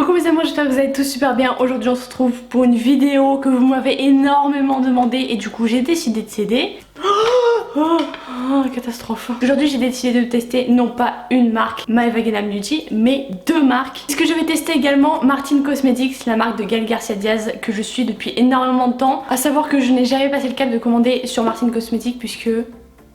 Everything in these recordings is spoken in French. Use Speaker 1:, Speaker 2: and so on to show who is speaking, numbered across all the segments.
Speaker 1: Coucou mes amours, j'espère que vous allez tous super bien. Aujourd'hui on se retrouve pour une vidéo que vous m'avez énormément demandé et du coup j'ai décidé de céder. Catastrophe. Aujourd'hui j'ai décidé de tester non pas une marque Maeva Guénam Beauty mais deux marques. Parce que je vais tester également Martin Cosmetics, la marque de Gaël Garcia Diaz que je suis depuis énormément de temps. À savoir que je n'ai jamais passé le cap de commander sur Martin Cosmetics puisque...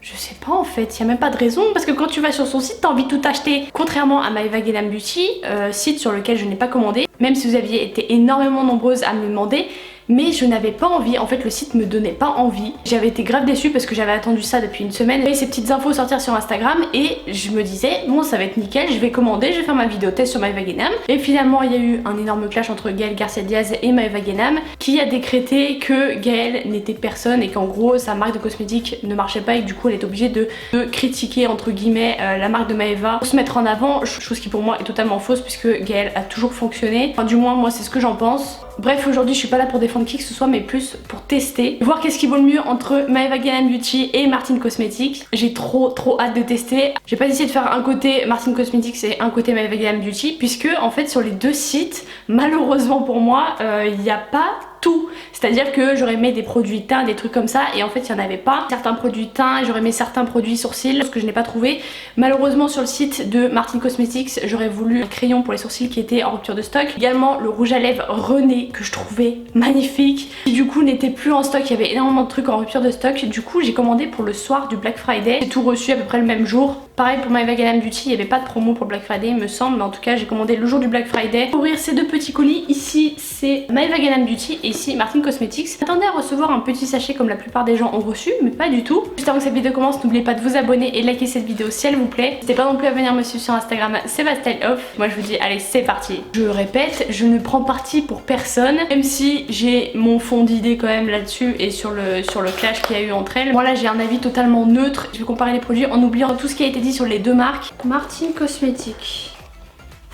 Speaker 1: je sais pas en fait, il n'y a même pas de raison parce que quand tu vas sur son site t'as envie de tout acheter. Contrairement à Maeva Guénam Beauty, site sur lequel je n'ai pas commandé, même si vous aviez été énormément nombreuses à me le demander, mais je n'avais pas envie, en fait le site me donnait pas envie. J'avais été grave déçue parce que j'avais attendu ça depuis une semaine. J'avais ces petites infos sortir sur Instagram et je me disais bon ça va être nickel, je vais commander, je vais faire ma vidéo test sur Maeva Guénam. Et finalement il y a eu un énorme clash entre Gaël Garcia Diaz et Maeva Guénam qui a décrété que Gaël n'était personne et qu'en gros sa marque de cosmétiques ne marchait pas et que du coup elle est obligée de critiquer entre guillemets la marque de Maeva pour se mettre en avant, chose qui pour moi est totalement fausse puisque Gaël a toujours fonctionné. Enfin du moins moi c'est ce que j'en pense. Bref, aujourd'hui je suis pas là pour défendre qui que ce soit mais plus pour tester, voir qu'est-ce qui vaut le mieux entre Maeva Guénam Beauty et Martin Cosmetics. J'ai trop hâte de tester. J'ai pas essayé de faire un côté Martin Cosmetics et un côté Maeva Guénam Beauty puisque en fait sur les deux sites, malheureusement pour moi, il n'y a pas tout. C'est-à-dire que j'aurais aimé des produits teints, des trucs comme ça et en fait il n'y en avait pas. Certains produits teints, j'aurais aimé certains produits sourcils, ce que je n'ai pas trouvé. Malheureusement sur le site de Martin Cosmetics, j'aurais voulu un crayon pour les sourcils qui était en rupture de stock. Également le rouge à lèvres René que je trouvais magnifique, qui du coup n'était plus en stock, il y avait énormément de trucs en rupture de stock. Du coup j'ai commandé pour le soir du Black Friday. J'ai tout reçu à peu près le même jour. Pareil pour Maeva Guénam Beauty, il n'y avait pas de promo pour Black Friday il me semble, mais en tout cas j'ai commandé le jour du Black Friday. Pour ouvrir ces deux petits colis, ici c'est Maeva Guénam Beauty et ici Martin Cosmetics. J'attendais à recevoir un petit sachet comme la plupart des gens ont reçu, mais pas du tout. Juste avant que cette vidéo commence, n'oubliez pas de vous abonner et de liker cette vidéo si elle vous plaît. N'hésitez pas non plus à venir me suivre sur Instagram, c'est ma style off. Moi je vous dis allez c'est parti. Je répète, je ne prends parti pour personne, même si j'ai mon fond d'idée quand même là-dessus et sur le clash qu'il y a eu entre elles. Moi là j'ai un avis totalement neutre. Je vais comparer les produits en oubliant tout ce qui a été dit sur les deux marques. Martin Cosmetics.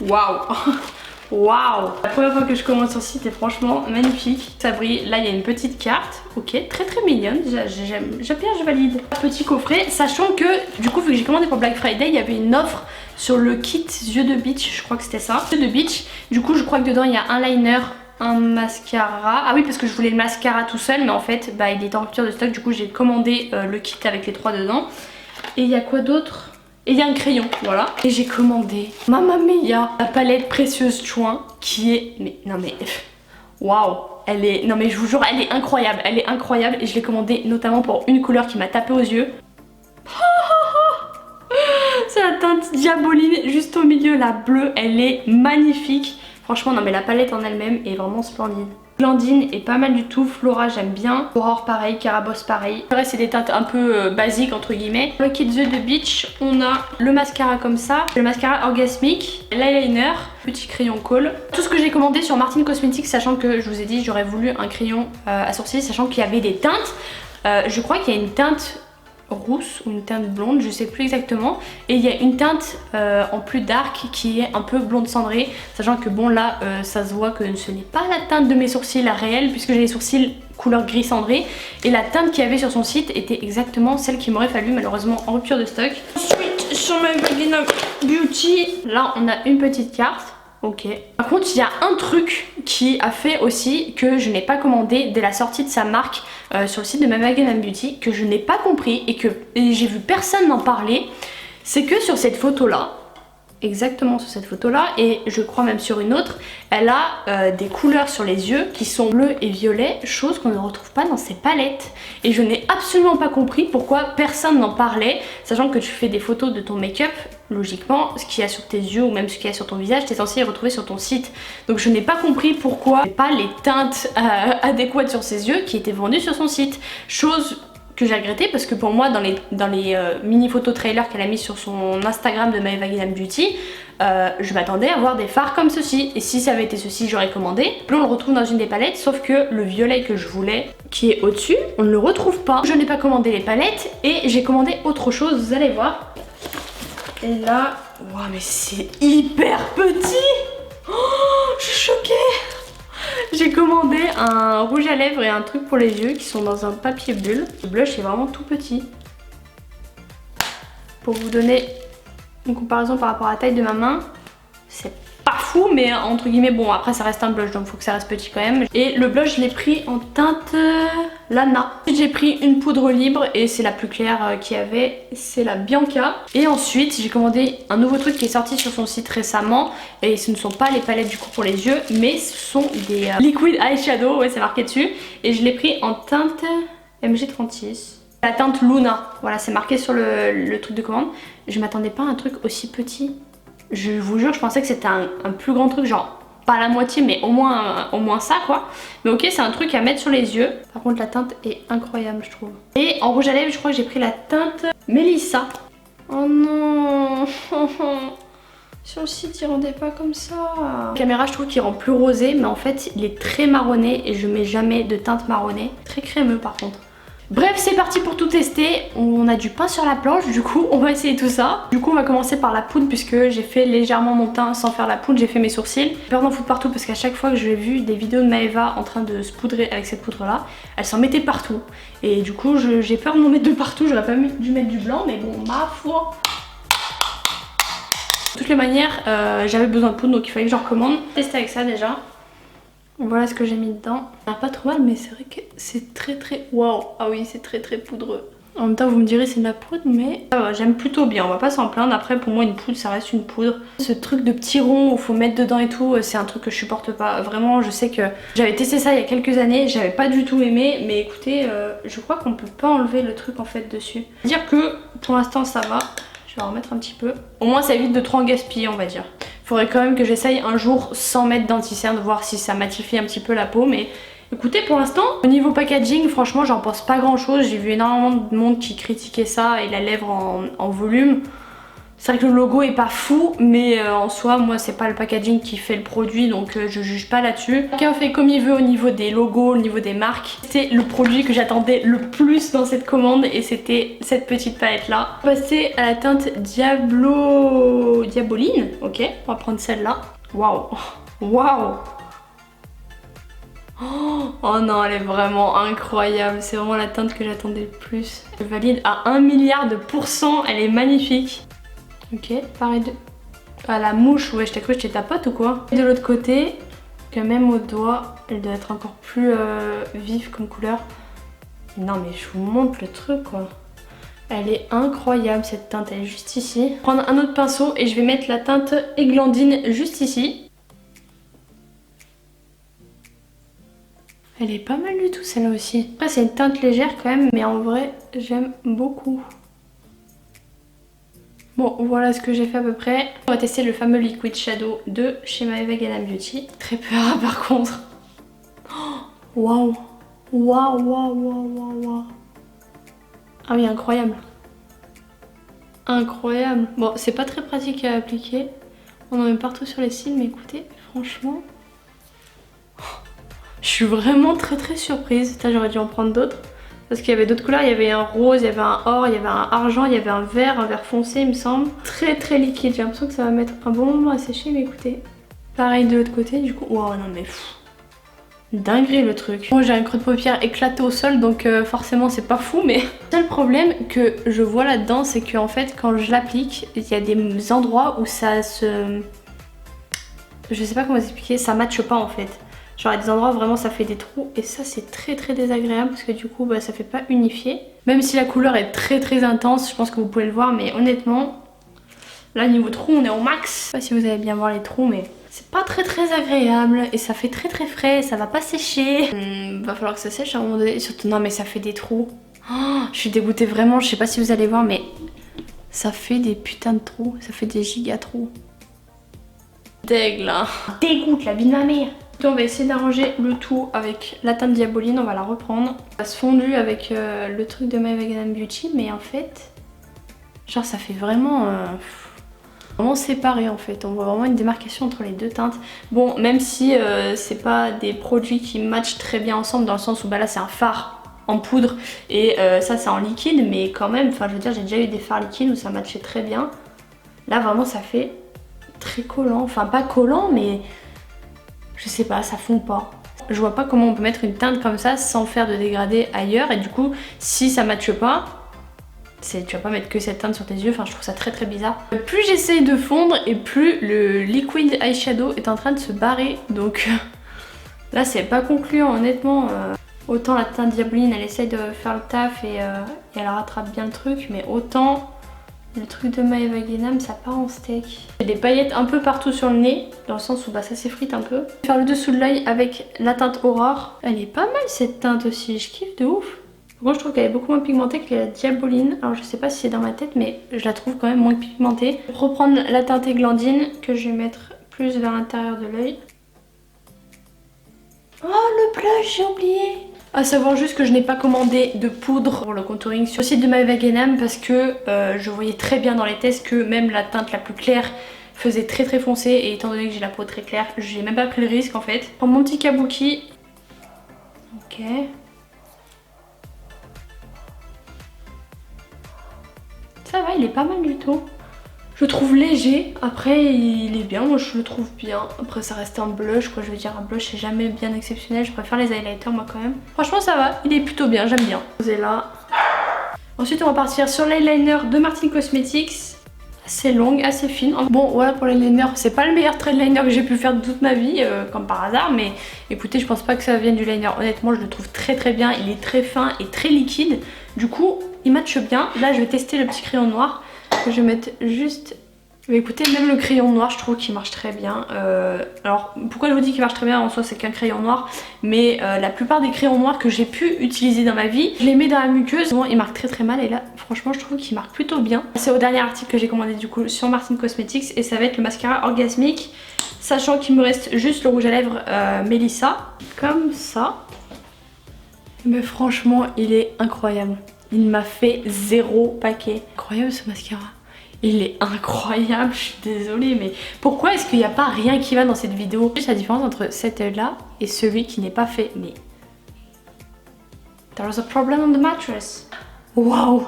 Speaker 1: Waouh. Waouh! La première fois que je commande sur site est franchement magnifique. Ça brille. Là il y a une petite carte. Ok, très mignonne. J'aime bien, je valide. Petit coffret, sachant que du coup vu que j'ai commandé pour Black Friday, il y avait une offre sur le kit yeux de beach. Je crois que c'était ça. Yeux de beach. Du coup je crois que dedans il y a un liner, un mascara. Ah oui parce que je voulais le mascara tout seul mais en fait bah, il est en rupture de stock. Du coup j'ai commandé le kit avec les trois dedans. Et il y a quoi d'autre? Et il y a un crayon, voilà. Et j'ai commandé Mamma Mia, la palette précieuse Chouin qui est... mais non mais... waouh. Elle est... non mais je vous jure, elle est incroyable. Elle est incroyable et je l'ai commandée notamment pour une couleur qui m'a tapé aux yeux. C'est la teinte Diaboline juste au milieu, la bleue. Elle est magnifique. Franchement, non mais la palette en elle-même est vraiment splendide. Glandine est pas mal du tout, Flora j'aime bien, Aurore pareil, Carabosse pareil. Le reste c'est des teintes un peu basiques entre guillemets. Dans le kit The de Beach, on a le mascara comme ça, le mascara orgasmique, l'eyeliner, petit crayon colle. Tout ce que j'ai commandé sur Martin Cosmetics, sachant que je vous ai dit j'aurais voulu un crayon à sourcils, sachant qu'il y avait des teintes. Je crois qu'il y a une teinte rousse ou une teinte blonde, je sais plus exactement, et il y a une teinte en plus dark qui est un peu blonde cendrée, sachant que bon là ça se voit que ce n'est pas la teinte de mes sourcils réelle puisque j'ai les sourcils couleur gris cendré et la teinte qu'il y avait sur son site était exactement celle qu'il m'aurait fallu, malheureusement en rupture de stock. Ensuite sur Maeva Guénam Beauty, là on a une petite carte. Ok. Par contre, il y a un truc qui a fait aussi que je n'ai pas commandé dès la sortie de sa marque sur le site de Maeva Guénam Beauty, que je n'ai pas compris et que j'ai vu personne m'en parler. C'est que sur cette photo là, exactement sur cette photo là, et je crois même sur une autre, elle a des couleurs sur les yeux qui sont bleus et violets, chose qu'on ne retrouve pas dans ses palettes. Et je n'ai absolument pas compris pourquoi personne n'en parlait, sachant que tu fais des photos de ton make-up, logiquement ce qu'il y a sur tes yeux ou même ce qu'il y a sur ton visage, t'es censé les retrouver sur ton site. Donc je n'ai pas compris pourquoi pas les teintes adéquates sur ses yeux qui étaient vendues sur son site. Chose que j'ai regretté parce que pour moi dans les mini photos trailer qu'elle a mis sur son Instagram de Maeva Guénam Beauty, je m'attendais à voir des fards comme ceci, et si ça avait été ceci j'aurais commandé. Là on le retrouve dans une des palettes, sauf que le violet que je voulais qui est au dessus on ne le retrouve pas. Je n'ai pas commandé les palettes et j'ai commandé autre chose, vous allez voir. Et là, waouh mais c'est hyper petit. Oh, je suis choquée. J'ai commandé un rouge à lèvres et un truc pour les yeux qui sont dans un papier bulle. Le blush est vraiment tout petit. Pour vous donner une comparaison par rapport à la taille de ma main, c'est pas fou. fou, mais entre guillemets, bon après ça reste un blush donc faut que ça reste petit quand même. Et le blush je l'ai pris en teinte Lana. J'ai pris une poudre libre et c'est la plus claire qu'il y avait, c'est la Bianca. Et ensuite j'ai commandé un nouveau truc qui est sorti sur son site récemment. Et ce ne sont pas les palettes du coup pour les yeux, mais ce sont des liquid eyeshadow, ouais c'est marqué dessus. Et je l'ai pris en teinte MG36. La teinte Luna, voilà c'est marqué sur le truc de commande. Je m'attendais pas à un truc aussi petit. Je vous jure, je pensais que c'était un plus grand truc, genre pas la moitié mais au moins ça quoi. Mais ok, c'est un truc à mettre sur les yeux. Par contre la teinte est incroyable je trouve. Et en rouge à lèvres je crois que j'ai pris la teinte Melissa. Oh non. Sur le site il rendait pas comme ça. La caméra je trouve qu'il rend plus rosé, mais en fait il est très marronné et je mets jamais de teinte marronnée. Très crémeux par contre. Bref, c'est parti pour tout tester. On a du pain sur la planche, du coup on va essayer tout ça. Du coup on va commencer par la poudre puisque j'ai fait légèrement mon teint sans faire la poudre, j'ai fait mes sourcils. J'ai peur d'en foutre partout parce qu'à chaque fois que j'ai vu des vidéos de Maeva en train de se poudrer avec cette poudre là, elle s'en mettait partout. Et du coup j'ai peur de m'en mettre de partout, j'aurais pas dû mettre du blanc mais bon ma foi. De toutes les manières, j'avais besoin de poudre donc il fallait que j'en recommande. Tester avec ça déjà. Voilà ce que j'ai mis dedans. Ça n'a pas trop mal mais c'est vrai que c'est très waouh. Ah oui c'est très poudreux. En même temps vous me direz c'est de la poudre mais j'aime plutôt bien, on va pas s'en plaindre. Après pour moi une poudre ça reste une poudre. Ce truc de petit rond où il faut mettre dedans et tout, c'est un truc que je supporte pas. Vraiment je sais que j'avais testé ça il y a quelques années, j'avais pas du tout aimé. Mais écoutez je crois qu'on peut pas enlever le truc en fait dessus. Dire que pour l'instant ça va. Je vais en remettre un petit peu. Au moins ça évite de trop en gaspiller on va dire. Faudrait quand même que j'essaye un jour sans mettre d'anti-cerne, voir si ça matifie un petit peu la peau. Mais écoutez pour l'instant, au niveau packaging franchement j'en pense pas grand chose. J'ai vu énormément de monde qui critiquait ça et la lèvre en volume. C'est vrai que le logo est pas fou, mais en soi, moi c'est pas le packaging qui fait le produit, donc je juge pas là-dessus. Chacun fait comme il veut au niveau des logos, au niveau des marques. C'était le produit que j'attendais le plus dans cette commande et c'était cette petite palette là. On va passer à la teinte Diaboline, ok, on va prendre celle-là. Waouh, waouh. Oh non, elle est vraiment incroyable, c'est vraiment la teinte que j'attendais le plus. Je valide à 1 milliard de %, elle est magnifique. Ok, pareil de... Ah la mouche, ouais je t'ai cru que j'étais ta pote ou quoi? De l'autre côté, que même au doigt, elle doit être encore plus vive comme couleur. Non mais je vous montre le truc quoi. Elle est incroyable cette teinte, elle est juste ici. Je vais prendre un autre pinceau et je vais mettre la teinte Églantine juste ici. Elle est pas mal du tout celle-là aussi. Après c'est une teinte légère quand même, mais en vrai j'aime beaucoup. Bon voilà ce que j'ai fait à peu près. On va tester le fameux Liquid Shadow de chez Maeva Beauty. Très peur par contre. Waouh. Waouh, waouh, waouh, waouh. Ah oui, incroyable. Incroyable. Bon, c'est pas très pratique à appliquer. On en met partout sur les cils, mais écoutez, franchement... Je suis vraiment très surprise. J'aurais dû en prendre d'autres. Parce qu'il y avait d'autres couleurs, il y avait un rose, il y avait un or, il y avait un argent, il y avait un vert foncé il me semble. Très liquide, j'ai l'impression que ça va mettre un bon moment à sécher, mais écoutez. Pareil de l'autre côté, du coup, wow non mais pff, dinguerie le truc. Moi j'ai un creux de paupière éclaté au sol donc forcément c'est pas fou, mais le seul problème que je vois là-dedans c'est qu'en fait quand je l'applique, il y a des endroits où ça se... Je sais pas comment expliquer, ça matche pas en fait. Genre à des endroits vraiment ça fait des trous et ça c'est très désagréable parce que du coup bah, ça fait pas unifié. Même si la couleur est très intense, je pense que vous pouvez le voir, mais honnêtement là niveau trou on est au max. Je sais pas si vous allez bien voir les trous mais c'est pas très agréable et ça fait très frais, ça va pas sécher. Va falloir que ça sèche à un moment donné, surtout non mais ça fait des trous. Oh, je suis dégoûtée vraiment, je sais pas si vous allez voir mais ça fait des putains de trous, ça fait des giga trous. Deg là. Dégoûte la vie de ma mère. On va essayer d'arranger le tout avec la teinte Diaboline, on va la reprendre. Ça se fondu avec le truc de Maeva Beauty, mais en fait, genre ça fait vraiment séparé en fait. On voit vraiment une démarcation entre les deux teintes. Bon, même si c'est pas des produits qui matchent très bien ensemble dans le sens où bah là c'est un fard en poudre et ça c'est en liquide, mais quand même, enfin je veux dire j'ai déjà eu des fards liquides où ça matchait très bien. Là vraiment ça fait très collant, enfin pas collant mais... Je sais pas, ça fond pas. Je vois pas comment on peut mettre une teinte comme ça sans faire de dégradé ailleurs et du coup si ça matche pas, Tu vas pas mettre que cette teinte sur tes yeux, enfin je trouve ça très très bizarre. Plus j'essaye de fondre et plus le liquid eyeshadow est en train de se barrer, donc là c'est pas concluant honnêtement. Autant la teinte Diabloline elle essaye de faire le taf et elle rattrape bien le truc, mais autant le truc de Maeva Guénam ça part en steak. J'ai des paillettes un peu partout sur le nez, dans le sens où bah, ça s'effrite un peu. Je vais faire le dessous de l'œil avec la teinte Aurore. Elle est pas mal cette teinte aussi, je kiffe de ouf. Moi je trouve qu'elle est beaucoup moins pigmentée que la Diabloline. Alors je sais pas si c'est dans ma tête mais je la trouve quand même moins pigmentée. Je vais reprendre la teinte Églantine que je vais mettre plus vers l'intérieur de l'œil. Oh le blush, j'ai oublié. À savoir juste que je n'ai pas commandé de poudre pour le contouring sur le site de Maeva Guénam parce que je voyais très bien dans les tests que même la teinte la plus claire faisait très très foncé, et étant donné que j'ai la peau très claire, j'ai même pas pris le risque en fait. Je prends mon petit kabuki. Ok. Ça va, il est pas mal du tout. Je le trouve léger, après il est bien, moi je le trouve bien. Après ça reste un blush quoi, je veux dire un blush c'est jamais bien exceptionnel, je préfère les highlighters moi quand même. Franchement ça va, il est plutôt bien, j'aime bien. Posez là. Ensuite on va partir sur l'eyeliner de Martin Cosmetics. Assez longue, assez fine. Bon voilà pour l'eyeliner, c'est pas le meilleur trait de liner que j'ai pu faire de toute ma vie, comme par hasard, mais écoutez je pense pas que ça vienne du liner. Honnêtement je le trouve très très bien, il est très fin et très liquide. Du coup il matche bien. Là je vais tester le petit crayon noir. Que je vais mettre juste... Mais écoutez, même le crayon noir je trouve qu'il marche très bien. Alors pourquoi je vous dis qu'il marche très bien, en soi c'est qu'un crayon noir, mais la plupart des crayons noirs que j'ai pu utiliser dans ma vie, je les mets dans la muqueuse, souvent ils marquent très très mal, et là franchement je trouve qu'il marque plutôt bien. C'est au dernier article que j'ai commandé du coup sur Martin Cosmetics, et ça va être le mascara Orgasmic, sachant qu'il me reste juste le rouge à lèvres Melissa, comme ça. Mais franchement il est incroyable. Il m'a fait 0 paquet. Incroyable ce mascara. Il est incroyable, je suis désolée, mais pourquoi est-ce qu'il n'y a pas rien qui va dans cette vidéo? Juste la différence entre cet œil là et celui qui n'est pas fait, mais... There was a problem on the mattress. Waouh!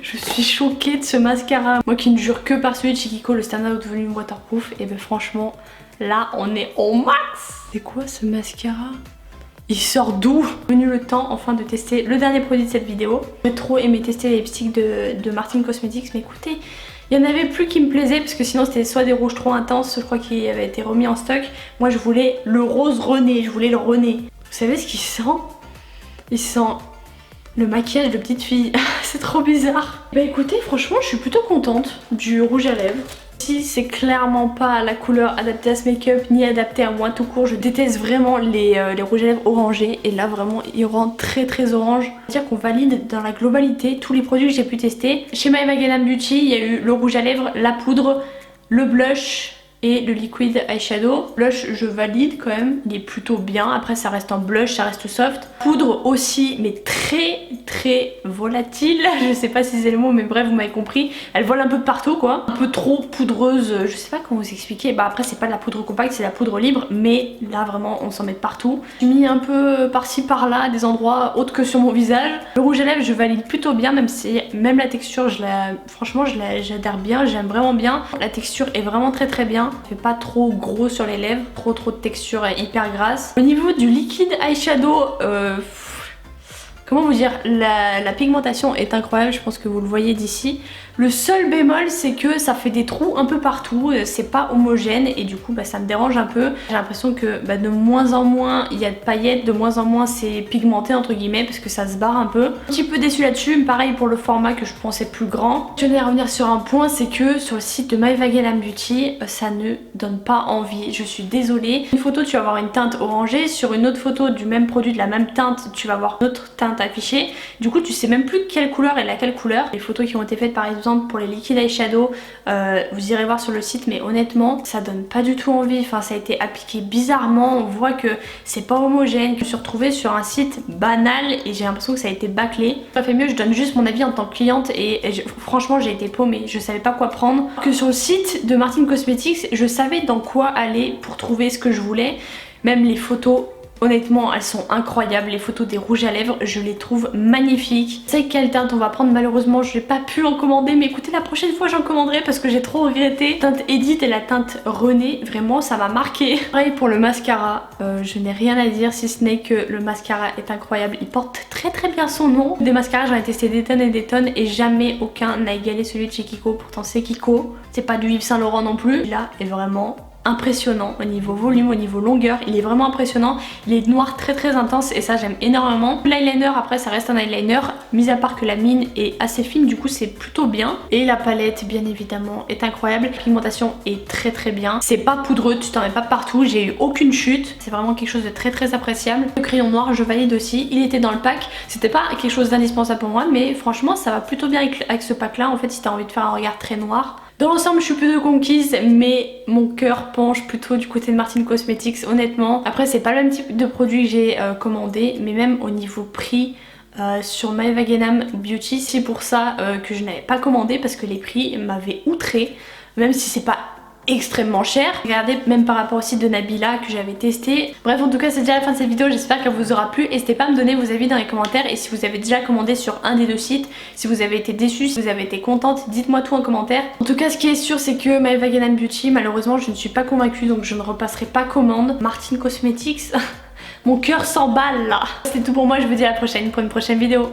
Speaker 1: Je suis choquée de ce mascara. Moi qui ne jure que par celui de Chiquiko, le Standout Volume Waterproof, et ben franchement, là on est au max! C'est quoi ce mascara? Il sort d'où? Venu le temps enfin de tester le dernier produit de cette vidéo. J'ai trop aimé tester les lipsticks de Martin Cosmetics, mais écoutez, il n'y en avait plus qui me plaisaient parce que sinon c'était soit des rouges trop intenses, je crois qu'il avait été remis en stock. Moi je voulais le rose René, je voulais le René. Vous savez ce qu'il sent? Il sent le maquillage de petite fille. C'est trop bizarre. Bah écoutez, franchement je suis plutôt contente du rouge à lèvres. Si c'est clairement pas la couleur adaptée à ce make-up ni adaptée à moi tout court, je déteste vraiment les rouges à lèvres orangés, et là vraiment il rend très très orange. C'est-à-dire qu'on valide dans la globalité tous les produits que j'ai pu tester. Chez Maeva Guénam Beauty il y a eu le rouge à lèvres, la poudre, le blush et le liquid eyeshadow. Blush je valide quand même, il est plutôt bien, après ça reste en blush, ça reste soft. Poudre aussi mais très très volatile, je sais pas si c'est le mot mais bref vous m'avez compris. Elle vole un peu de partout quoi, un peu trop poudreuse, je sais pas comment vous expliquer. Bah après c'est pas de la poudre compacte, c'est de la poudre libre, mais là vraiment on s'en met de partout. J'ai mis un peu par-ci par-là des endroits autres que sur mon visage. Le rouge à lèvres je valide plutôt bien, même si même la texture franchement j'adhère bien, j'aime vraiment bien. La texture est vraiment très très bien. Fait pas trop gros sur les lèvres, trop de texture hyper grasse. Au niveau du liquide eyeshadow, comment vous dire, la pigmentation est incroyable, je pense que vous le voyez d'ici. Le seul bémol c'est que ça fait des trous un peu partout, c'est pas homogène, et du coup bah, ça me dérange un peu. J'ai l'impression que bah, de moins en moins il y a de paillettes, de moins en moins c'est pigmenté entre guillemets, parce que ça se barre un peu. Un petit peu déçue là-dessus, pareil pour le format que je pensais plus grand. Je tenais à revenir sur un point, c'est que sur le site de Maeva Guénam Beauty, ça ne donne pas envie, je suis désolée. Une photo tu vas avoir une teinte orangée, sur une autre photo du même produit de la même teinte tu vas avoir une autre teinte affichée. Du coup tu sais même plus quelle couleur est laquelle couleur. Les photos qui ont été faites par exemple pour les liquides eyeshadow, vous irez voir sur le site, mais honnêtement ça donne pas du tout envie. Enfin ça a été appliqué bizarrement, on voit que c'est pas homogène. Je me suis retrouvée sur un site banal et j'ai l'impression que ça a été bâclé. Ça fait mieux, je donne juste mon avis en tant que cliente, et franchement j'ai été paumée, je savais pas quoi prendre. Que sur le site de Martin Cosmetics je savais dans quoi aller pour trouver ce que je voulais. Même les photos Honnêtement, elles sont incroyables. Les photos des rouges à lèvres, je les trouve magnifiques. C'est quelle teinte on va prendre? Malheureusement, je n'ai pas pu en commander. Mais écoutez, la prochaine fois, j'en commanderai parce que j'ai trop regretté. Teinte Edith et la teinte René, vraiment, ça m'a marqué. Pareil pour le mascara. Je n'ai rien à dire si ce n'est que le mascara est incroyable. Il porte très bien son nom. Des mascaras, j'en ai testé des tonnes et des tonnes et jamais aucun n'a égalé celui de chez Kiko. Pourtant, c'est Kiko. C'est pas du Yves Saint Laurent non plus. Là est vraiment impressionnant au niveau volume, au niveau longueur, il est vraiment impressionnant. Il est noir très intense et ça j'aime énormément. L'eyeliner après ça reste un eyeliner, mis à part que la mine est assez fine, du coup c'est plutôt bien. Et la palette bien évidemment est incroyable, la pigmentation est très bien. C'est pas poudreux, tu t'en mets pas partout, j'ai eu aucune chute, c'est vraiment quelque chose de très appréciable. Le crayon noir je valide aussi, il était dans le pack, c'était pas quelque chose d'indispensable pour moi mais franchement ça va plutôt bien avec ce pack là en fait si t'as envie de faire un regard très noir. Dans l'ensemble je suis plutôt conquise mais mon cœur penche plutôt du côté de Martin Cosmetics honnêtement. Après c'est pas le même type de produit que j'ai commandé mais même au niveau prix sur Maeva Genam Beauty c'est pour ça que je n'avais pas commandé parce que les prix m'avaient outré même si c'est pas extrêmement cher. Regardez même par rapport au site de Nabila que j'avais testé. Bref en tout cas c'est déjà la fin de cette vidéo, j'espère qu'elle vous aura plu. N'hésitez pas à me donner vos avis dans les commentaires et si vous avez déjà commandé sur un des deux sites, si vous avez été déçu, si vous avez été contente, dites-moi tout en commentaire. En tout cas ce qui est sûr c'est que Maeva Genam Beauty malheureusement je ne suis pas convaincue donc je ne repasserai pas commande. Martin Cosmetics mon cœur s'emballe là. C'est tout pour moi, je vous dis à la prochaine pour une prochaine vidéo.